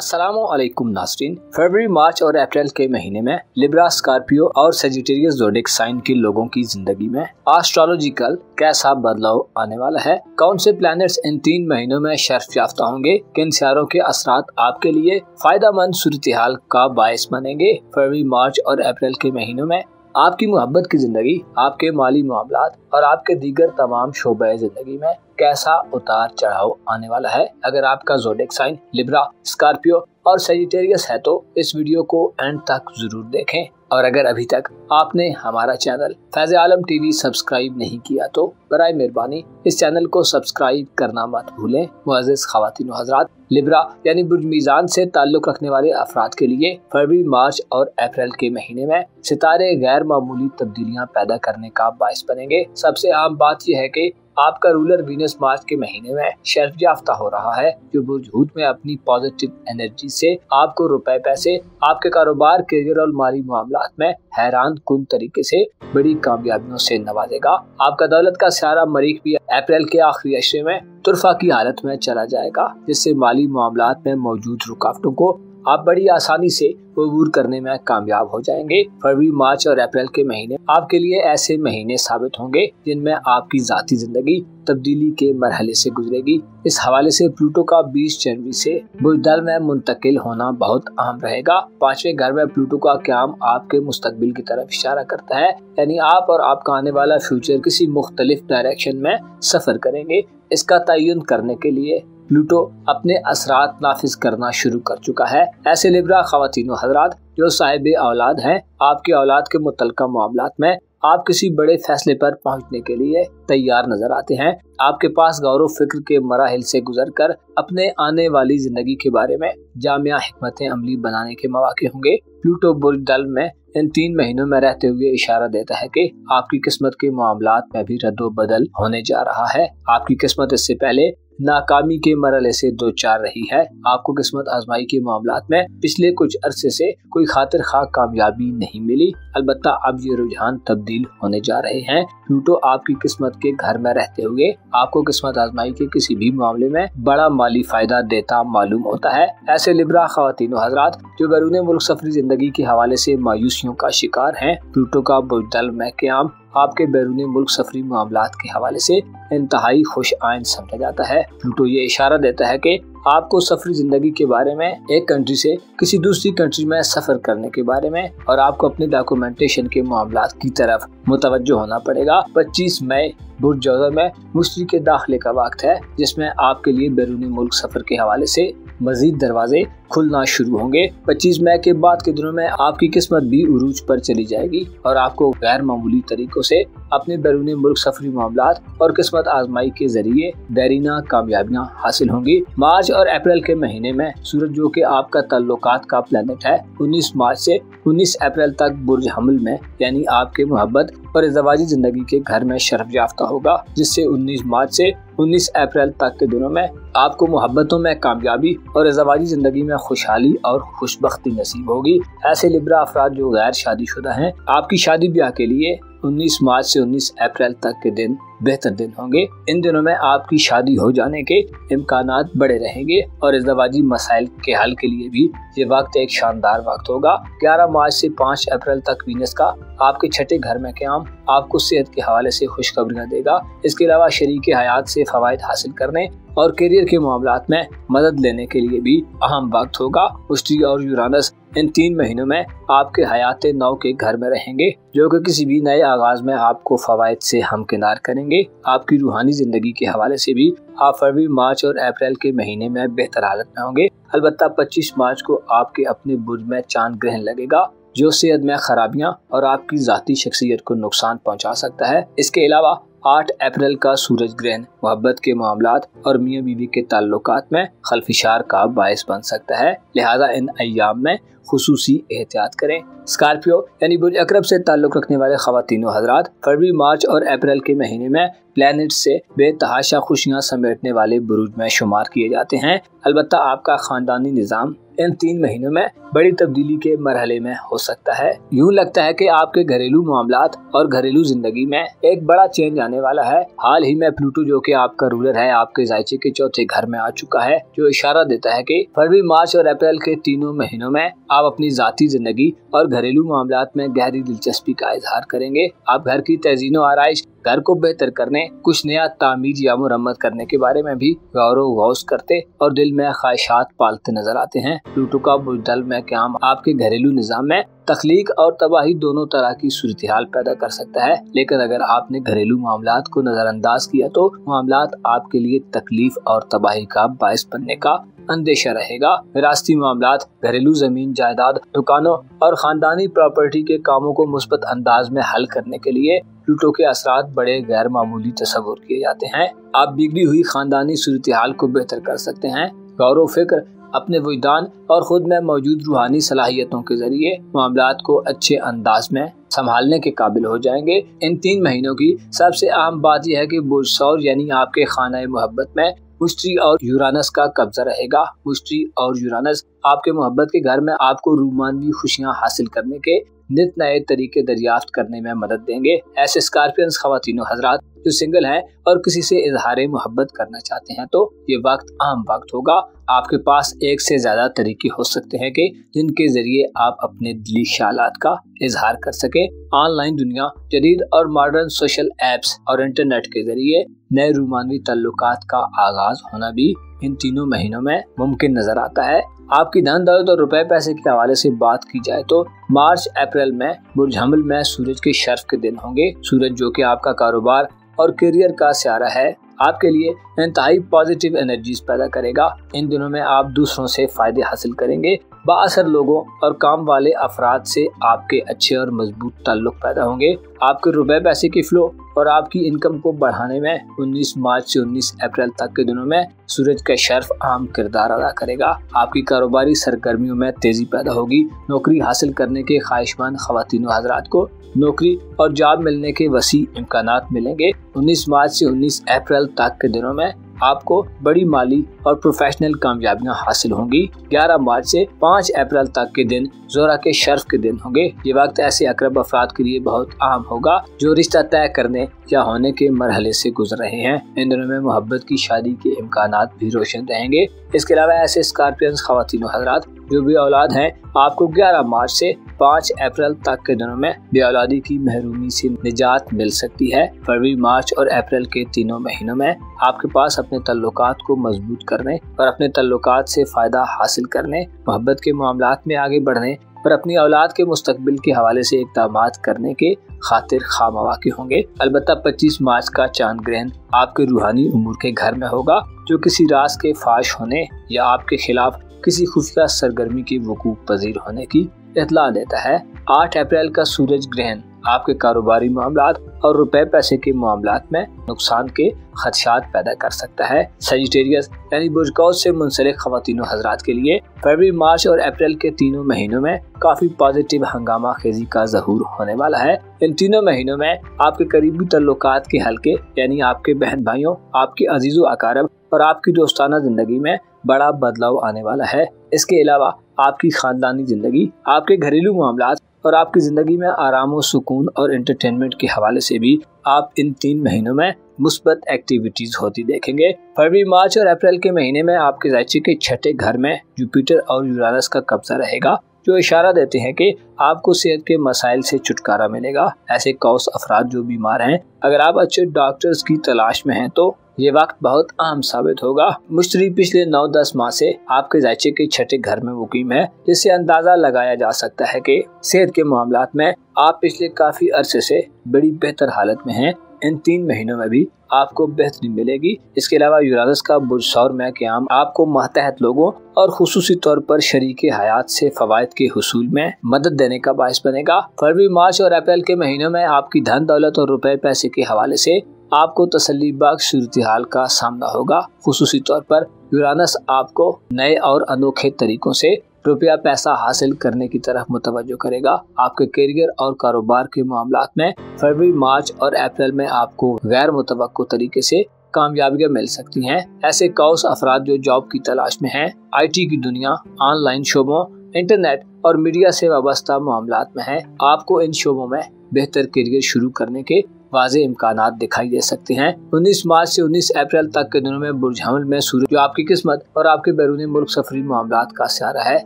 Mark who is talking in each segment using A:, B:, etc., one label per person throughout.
A: अस्सलामुअलैकुम नाज़रीन। फरवरी, मार्च और अप्रैल के महीने में लिब्रा, स्कॉर्पियो और सेजिटेरियस ज़ोडिएक साइन के लोगों की जिंदगी में एस्ट्रोलॉजिकल कैसा बदलाव आने वाला है, कौन से प्लैनेट्स इन 3 महीनों में शर्फ याफ्ता होंगे, किन सितारों के असरात आपके लिए फायदेमंद सूरत-ए-हाल का बायस बनेंगे। फरवरी, मार्च और अप्रैल के महीनों में आपकी मोहब्बत की जिंदगी, आपके माली मामलात और आपके दीगर तमाम शोबे जिंदगी में कैसा उतार चढ़ाव आने वाला है। अगर आपका ज़ोडिएक साइन लिब्रा, स्कॉर्पियो और सेजिटेरियस है तो इस वीडियो को एंड तक जरूर देखें। और अगर अभी तक आपने हमारा चैनल फैज़ आलम टीवी सब्सक्राइब नहीं किया तो बराए मेहरबानी इस चैनल को सब्सक्राइब करना मत भूलें। मुअज़्ज़िज़ ख़वातीन व हज़रात, लिब्रा यानी बुर्ज मीज़ान से ताल्लुक़ रखने वाले अफराद के लिए फरवरी, मार्च और अप्रैल के महीने में सितारे गैर मामूली तब्दीलियां पैदा करने का बायस बनेंगे। सबसे आम बात यह है कि आपका रूलर वीनस मार्च के महीने में शर्फ याफ्ता हो रहा है, जो बुर्ज हूत में अपनी पॉजिटिव एनर्जी से आपको रुपए पैसे, आपके कारोबार, करियर और माली मामलात में हैरान कुन तरीके से बड़ी कामयाबियों से नवाजेगा। आपका दौलत का सारा मरीख भी अप्रैल के आखिरी अशरे में तुरफा की हालत में चला जाएगा, जिससे माली मामलात में मौजूद रुकावटों को आप बड़ी आसानी से अबूर करने में कामयाब हो जाएंगे। फरवरी, मार्च और अप्रैल के महीने आपके लिए ऐसे महीने साबित होंगे जिनमें आपकी जाती जिंदगी तब्दीली के मरहले से गुजरेगी। इस हवाले से प्लूटो का 20 जनवरी से बुज़दल में मुंतकिल होना बहुत अहम रहेगा। 5वें घर में प्लूटो का क़याम आपके मुस्तकबिल की तरफ इशारा करता है, यानी आप और आपका आने वाला फ्यूचर किसी मुख्तलिफ डायरेक्शन में सफर करेंगे। इसका तयन करने के लिए प्लूटो अपने असरात नाफिज करना शुरू कर चुका है। ऐसे लिब्रा ख़वातीन व हज़रात जो साहिब औलाद हैं, आपकी औलाद के मुतल्लिक़ा मामलात में आप किसी बड़े फैसले पर पहुंचने के लिए तैयार नजर आते हैं। आपके पास गौर फिक्र के मराहिल से गुजरकर अपने आने वाली जिंदगी के बारे में जामिया हिकमत अमली बनाने के मौके होंगे। प्लूटो बुज़दल में इन 3 महीनों में रहते हुए इशारा देता है कि आपकी किस्मत के मामलात में भी रद्दो बदल होने जा रहा है। आपकी किस्मत इससे पहले नाकामी के मरहले से दो चार रही है। आपको किस्मत आजमाई के मामलात में पिछले कुछ अरसे से कोई खातिर खा कामयाबी नहीं मिली। अलबत्ता अब ये रुझान तब्दील होने जा रहे हैं। प्लूटो आपकी किस्मत के घर में रहते हुए आपको किस्मत आजमाई के किसी भी मामले में बड़ा माली फायदा देता मालूम होता है। ऐसे लिब्रा ख़वातीन व हज़रात जो बैरून मुल्क सफरी जिंदगी के हवाले से मायूसियों का शिकार हैं, प्लूटो का बुज़दल में क़याम आपके बैरून मुल्क सफरी मामलात के हवाले से इंतहाई खुश आइंद समझा जाता है। प्लूटो ये इशारा देता है कि आपको सफरी जिंदगी के बारे में, एक कंट्री से किसी दूसरी कंट्री में सफर करने के बारे में और आपको अपने डॉक्यूमेंटेशन के मामलात की तरफ मुतवज्जो होना पड़ेगा। 25 मई बुर्ज जोज़ा में मुश्तरी के दाखिले का वक्त है, जिसमें आपके लिए बैरून मुल्क सफर के हवाले से मजीद दरवाजे खुलना शुरू होंगे। 25 मई के बाद के दिनों में आपकी किस्मत भी उरूज पर चली जाएगी और आपको गैर मामूली तरीकों से अपने बैरून मुल्क सफरी मामलात और किस्मत आजमाई के जरिए देरीना कामयाबियां हासिल होंगी। मार्च और अप्रैल के महीने में सूरज, जो कि आपका ताल्लुकात का प्लैनेट है, 19 मार्च से 19 अप्रैल तक बुर्ज हमल में यानी आपके मोहब्बत और इज़्ज़वाजी जिंदगी के घर में शर्फ याफ्ता होगा, जिससे 19 मार्च से 19 अप्रैल तक के दिनों में आपको मोहब्बतों में कामयाबी और इज़्ज़वाजी जिंदगी में खुशहाली और खुशबख्ती नसीब होगी। ऐसे लिब्रा अफराद जो गैर शादीशुदा हैं, आपकी शादी ब्याह के लिए 19 मार्च से 19 अप्रैल तक के दिन बेहतर दिन होंगे। इन दिनों में आपकी शादी हो जाने के इम्कानात बड़े रहेंगे और इज़्ज़वाजी मसाइल के हल के लिए भी ये वक्त एक शानदार वक्त होगा। 11 मार्च से 5 अप्रैल तक वीनस का आपके छठे घर में क़याम आपको सेहत के हवाले से खुशखबरियां देगा। इसके अलावा शरीके हयात से फवायद हासिल करने और करियर के मामलात में मदद लेने के लिए भी अहम वक्त होगा। मुश्तरी और यूरानस इन 3 महीनों में आपके हयात नौ के घर में रहेंगे, जो कि किसी भी नए आगाज में आपको फवायद से हमकिनार करेंगे। आपकी रूहानी जिंदगी के हवाले से भी आप फरवरी, मार्च और अप्रैल के महीने में बेहतर हालत में होंगे। अलबत्ता 25 मार्च को आपके अपने बुर्ज में चांद ग्रहण लगेगा, जो सेहत में खराबियां और आपकी जाती शख्सियत को नुकसान पहुंचा सकता है। इसके अलावा 8 अप्रैल का सूरज ग्रहण मोहब्बत के मामलात और मियाँ बीवी के ताल्लुकात में खलफिशार का बायस बन सकता है। लिहाजा इन अय्याम में खुसूसी एहतियात करें। स्कॉर्पियो यानी बुर्ज अकरब से ताल्लुक़ रखने वाले ख़वातीन व हज़रात फरवरी, मार्च और अप्रैल के महीने में प्लैनेट से बेतहाशा खुशियां समेटने वाले बुरूज में शुमार किए जाते हैं। अलबत्ता आपका ख़ानदानी निज़ाम इन 3 महीनों में बड़ी तब्दीली के मरहले में हो सकता है। यूँ लगता है कि आपके घरेलू मामलात और घरेलू जिंदगी में एक बड़ा चेंज आने आने वाला है। हाल ही में प्लूटो जो कि आपका रूलर है आपके जायचे के चौथे घर में आ चुका है, जो इशारा देता है कि फरवरी, मार्च और अप्रैल के तीनों महीनों में आप अपनी जाती जिंदगी और घरेलू मामलात में गहरी दिलचस्पी का इजहार करेंगे। आप घर की तज़ीनो आराइश, घर को बेहतर करने, कुछ नया तामीर या मुरम्मत करने के बारे में भी गौर करते और दिल में ख्वाहिशात पालते नजर आते हैं। प्लूटो का बुज़दल में क़याम आपके घरेलू निज़ाम में तख्लीक और तबाही दोनों तरह की सूरत हाल पैदा कर सकता है, लेकिन अगर आपने घरेलू मामलात को नजरअंदाज किया तो मामलात आपके लिए तकलीफ और तबाही का बायस बनने का अंदेशा रहेगा। विरासती मामलात, घरेलू जमीन जायदाद, दुकानों और खानदानी प्रॉपर्टी के कामों को मुस्बत अंदाज में हल करने के लिए प्लूटो के असरात बड़े गैर मामूली तस्वुर किए जाते हैं। आप बिगड़ी हुई खानदानी सूरत हाल को बेहतर कर सकते हैं। गौर व फिक्र, अपने वजदान और खुद में मौजूद रूहानी सलाहियतों के जरिए मामलात को अच्छे अंदाज में संभालने के काबिल हो जाएंगे। इन 3 महीनों की सबसे अहम बात यह है कि बुर्ज सौर यानी आपके खाना मोहब्बत में मुश्तरी और यूरानस का कब्जा रहेगा। मुश्तरी और यूरानस आपके मोहब्बत के घर में आपको रूमानवी खुशियां हासिल करने के नित नए तरीके दरियाफ्त करने में मदद देंगे। ऐसे स्कॉर्पियंस ख्वातीनो हजरात जो सिंगल हैं और किसी से इजहार मोहब्बत करना चाहते हैं, तो ये वक्त अहम वक्त होगा। आपके पास एक से ज्यादा तरीके हो सकते हैं कि जिनके जरिए आप अपने दिली ख्यालात का इजहार कर सके। ऑनलाइन दुनिया, जदीद और मॉडर्न सोशल एप्स और इंटरनेट के जरिए नए रूमानवी ताल्लुकात का आगाज होना भी इन तीनों महीनों में मुमकिन नजर आता है। आपकी धन दौलत और रुपए पैसे के हवाले से बात की जाए तो मार्च अप्रैल में बुर्ज हमल में सूरज के शर्फ के दिन होंगे। सूरज जो कि आपका कारोबार और करियर का सियारा है, आपके लिए इंतहाई पॉजिटिव एनर्जीज पैदा करेगा। इन दिनों में आप दूसरों से फायदे हासिल करेंगे। बाअसर लोगों और काम वाले अफराद से आपके अच्छे और मजबूत ताल्लुक पैदा होंगे। आपके रुपए पैसे की फ्लो और आपकी इनकम को बढ़ाने में 19 मार्च से 19 अप्रैल तक के दिनों में सूरज का शर्फ अहम किरदार अदा करेगा। आपकी कारोबारी सरगर्मियों में तेजी पैदा होगी। नौकरी हासिल करने के ख्वाहिशमंद ख्वातीनो हजरात को नौकरी और जॉब मिलने के वसी इम्कानात मिलेंगे। 19 मार्च से 19 अप्रैल तक के दिनों में आपको बड़ी माली और प्रोफेशनल कामयाबियां हासिल होंगी। 11 मार्च से 5 अप्रैल तक के दिन जोरा के शर्फ के दिन होंगे। ये वक्त ऐसे अकरब अफराद के लिए बहुत अहम होगा जो रिश्ता तय करने या होने के मरहले से गुजर रहे हैं। इन दिनों में मोहब्बत की शादी के इम्कानात भी रोशन रहेंगे। इसके अलावा ऐसे स्कॉर्पियंस ख्वातीनो हजरात जो भी औलाद हैं, आपको 11 मार्च से 5 अप्रैल तक के दिनों में बेऔलादी की महरूमी से निजात मिल सकती है। फरवरी, मार्च और अप्रैल के तीनों महीनों में आपके पास अपने तल्लुकात को मजबूत करने और अपने तल्लुकात से फायदा हासिल करने, मोहब्बत के मामलात में आगे बढ़ने और अपनी औलाद के मुस्तकबिल के हवाले से इक़दामात करने के खातिर खामवाक़े होंगे। अलबत्ता 25 मार्च का चांद ग्रहण आपके रूहानी उमूर के घर में होगा, जो किसी राज के फाश होने या आपके खिलाफ किसी खुफिया सरगर्मी के वकूफ़ पजीर होने की इत्तला देता है। 8 अप्रैल का सूरज ग्रहण आपके कारोबारी मामलात और रुपए पैसे के मामलात में नुकसान के खदशात पैदा कर सकता है। सजिटेरियस यानी बुर्ज कौस से मुंसलिक ख्वातीनो हजरात के लिए फरवरी, मार्च और अप्रैल के तीनों महीनों में काफी पॉजिटिव हंगामा खेजी का ज़हूर होने वाला है। इन तीनों महीनों में आपके करीबी तल्लुकात के हल्के यानी आपके बहन भाइयों, आपके अजीजों अकारब और आपकी दोस्ताना जिंदगी में बड़ा बदलाव आने वाला है। इसके अलावा आपकी खानदानी जिंदगी, आपके घरेलू मामलात और आपकी जिंदगी में आराम और सुकून और एंटरटेनमेंट के हवाले से भी आप इन 3 महीनों में मुस्बत एक्टिविटीज होती देखेंगे। फरवरी, मार्च और अप्रैल के महीने में आपके जायचे के छठे घर में जुपिटर और यूरानस का कब्जा रहेगा, जो इशारा देते हैं कि आपको सेहत के मसाइल से छुटकारा मिलेगा। ऐसे कौस अफराद जो बीमार हैं, अगर आप अच्छे डॉक्टर्स की तलाश में हैं तो ये वक्त बहुत अहम साबित होगा। मुश्तरी पिछले 9-10 माह से आपके जायचे के छठे घर में मुकीम है, जिससे अंदाजा लगाया जा सकता है कि सेहत के मामलात में आप पिछले काफी अरसे से बड़ी बेहतर हालत में हैं। इन 3 महीनों में भी आपको बेहतरी मिलेगी। इसके अलावा यूरानस का बुर्ज सौर में क़याम आपको मातहत लोगों और खुसूसी तौर पर शरीके हयात से फवायद के हुसूल में मदद देने का बायस बनेगा। फरवरी, मार्च और अप्रैल के महीनों में आपकी धन दौलत और रुपए पैसे के हवाले से आपको तसल्ली बख्श सूरत हाल का सामना होगा। खुसूसी तौर पर यूरानस आपको नए और अनोखे तरीकों से रुपया पैसा हासिल करने की तरफ मुतवज्जो करेगा। आपके करियर और कारोबार के मामलात में फरवरी, मार्च और अप्रैल में आपको गैर मुतवक्को तरीके से कामयाबियां मिल सकती हैं। ऐसे कौस अफराद जो जॉब की तलाश में हैं, IT की दुनिया, ऑनलाइन शोबों, इंटरनेट और मीडिया से वाबस्ता मामलात में हैं, आपको इन शोबों में बेहतर करियर शुरू करने के वाज़ेह इम्कानात दिखाई दे सकते हैं। 19 मार्च से 19 अप्रैल तक के दिनों में बुर्ज हमल में सूरज, जो आपकी किस्मत और आपके बैरूनी मुल्क सफरी मामलात का सहारा है,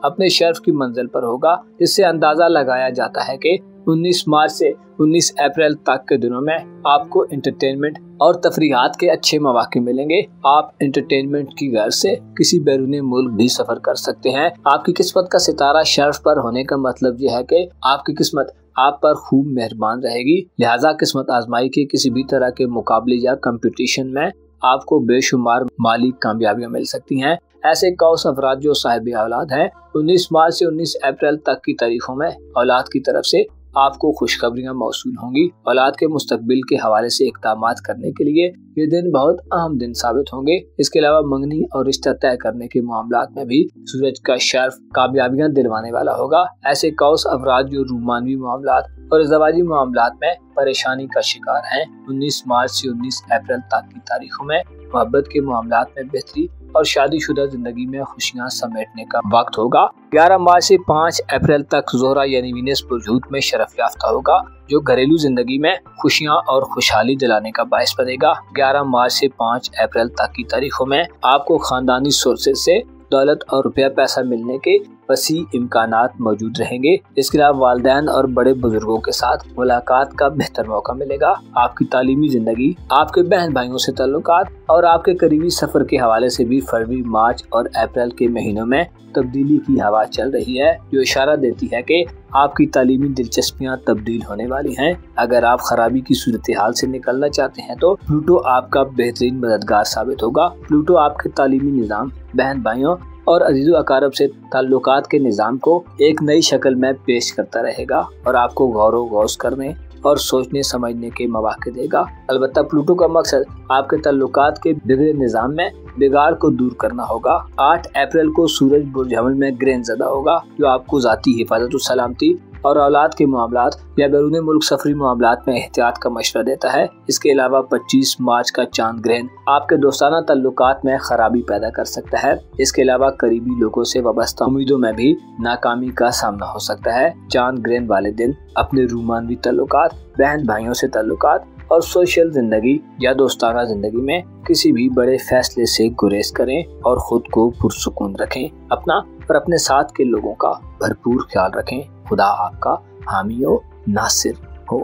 A: अपने शर्फ की मंजिल पर होगा, जिससे अंदाजा लगाया जाता है कि 19 मार्च से 19 अप्रैल तक के दिनों में आपको एंटरटेनमेंट और तफरीहात के अच्छे मौके मिलेंगे। आप एंटरटेनमेंट की गर्ज से किसी बैरूनी मुल्क भी सफर कर सकते हैं। आपकी किस्मत का सितारा शर्फ पर होने का मतलब यह है कि आपकी किस्मत आप पर खूब मेहरबान रहेगी। लिहाजा किस्मत आजमाई के किसी भी तरह के मुकाबले या कंपटीशन में आपको बेशुमार माली कामयाबियां मिल सकती हैं। ऐसे कौस अफराद जो साहिब औलाद हैं, 19 मार्च से 19 अप्रैल तक की तारीखों में औलाद की तरफ से आपको खुशखबरियां मौसूल होंगी। औलाद के मुस्तकबिल के हवाले से इक़दामात करने के लिए ये दिन बहुत अहम दिन साबित होंगे। इसके अलावा मंगनी और रिश्ता तय करने के मामलात में भी सूरज का शर्फ कामयाबियां दिलवाने वाला होगा। ऐसे कौस अफराद जो रूमानवी मामलात और ज़वाजी मामलात में परेशानी का शिकार हैं, 19 मार्च से 19 अप्रैल तक की तारीखों में मोहब्बत के मामलात में बेहतरी और शादीशुदा जिंदगी में खुशियां समेटने का वक्त होगा। 11 मार्च से 5 अप्रैल तक ज़ोहरा यानी वीनस पुरजूत में शरफ याफ्ता होगा, जो घरेलू जिंदगी में खुशियां और खुशहाली दिलाने का बायस बनेगा। 11 मार्च से 5 अप्रैल तक की तारीखों में आपको खानदानी सोर्सेज से दौलत और रुपया पैसा मिलने के वसी इम्कानात मौजूद रहेंगे। इसके अलावा वालिदैन और बड़े बुजुर्गों के साथ मुलाकात का बेहतर मौका मिलेगा। आपकी तालीमी जिंदगी, आपके बहन भाइयों से ताल्लुकात और आपके करीबी सफर के हवाले से भी फरवरी, मार्च और अप्रैल के महीनों में तब्दीली की हवा चल रही है, जो इशारा देती है कि आपकी तालीमी दिलचस्पियां तब्दील होने वाली हैं। अगर आप खराबी की सूरत हाल से निकलना चाहते हैं तो प्लूटो आपका बेहतरीन मददगार साबित होगा। प्लूटो आपके तालीमी निज़ाम, बहन भाइयों और अजीज़ो अकारब से ताल्लुकात के निज़ाम को एक नई शक्ल में पेश करता रहेगा और आपको गौर करने और सोचने समझने के मौके देगा। अलबत्ता प्लूटो का मकसद आपके ताल्लुकात के बिगड़े निज़ाम में बिगाड़ को दूर करना होगा। 8 अप्रैल को सूरज बुर्ज हमल में ग्रहण ज़दा होगा, जो आपको ज़ाती हिफाजत, सलामती और औलाद के मामलात या बैरून मुल्क सफरी मामलात में एहतियात का मशवरा देता है। इसके अलावा 25 मार्च का चांद ग्रहण आपके दोस्ताना ताल्लुकात में खराबी पैदा कर सकता है। इसके अलावा करीबी लोगों से वाबस्ता उम्मीदों में भी नाकामी का सामना हो सकता है। चांद ग्रहण वाले दिन अपने रूमानवी ताल्लुकात, बहन भाइयों से ताल्लुकात और सोशल जिंदगी या दोस्ताना जिंदगी में किसी भी बड़े फैसले से गुरेज करें और खुद को पुरसुकून रखें। अपना और अपने साथ के लोगों का भरपूर ख्याल रखें। खुदा आपका हामी हो, नासिर हो।